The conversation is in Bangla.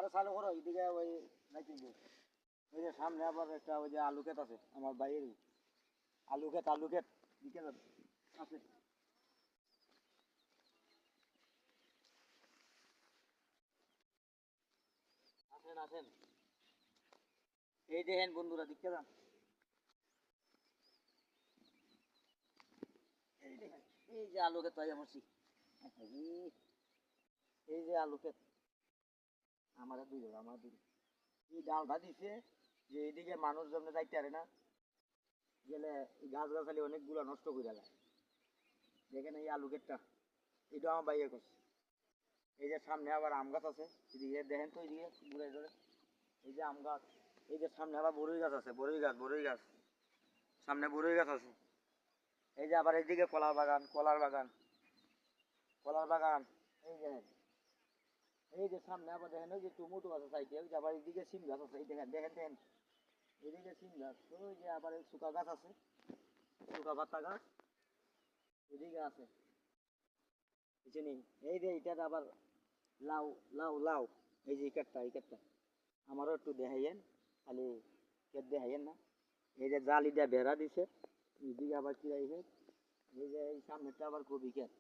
আরো চালু করো এদিকে ওই নাকি ওই যে সামনে আবার একটা ওই যে আলু ক্ষেত আছে আমার ভাইয়ের আলু ক্ষেত দিকে যাবে আছে আসেন আসেন এই দেখেন বন্ধুরা দিকে যান এই দেখেন এই যে আলু ক্ষেত পাই আমছি এই যে আলু ক্ষেত আমার দুই এই ডালটা দিছে যে এইদিকে মানুষ জমে যাইতে পারে না গেলে গাছ গাছালি অনেকগুলো নষ্ট করে দেয় দেখেন এই আলু ক্ষেতটা এটা আমার বাইরে করছে এই যে সামনে আবার আম গাছ আছে এদিকে দেখেন তো এইদিকে ঘুরে ধরে এই যে আম গাছ এই যে সামনে আবার বড়ই গাছ আছে বড়ই গাছ সামনে বড়ই গাছ আছে এই যে আবার এইদিকে কলার বাগান এই যে এই যে সামনে আবার দেখেন ওই যে টমেটো আছে সাইডে ওই যে আবার এইদিকে সিম গাছ আছে এই দেখেন দেখেন দেখেন এদিকে সিম গাছ ওই যে আবার শুকা গাছ আছে শুকা পাতা গাছ এদিকে আছে বুঝছেন এই যে এটা আবার লাউ লাউ এই যে এই কাঠটা আমারও একটু দেখাইয়েন খালি কেট দেখাইয়েন না এই যে জালি দিয়ে বেড়া দিছে এদিকে আবার কি রাইছে এই যে এই সামনেটা আবার কবি ক্ষেত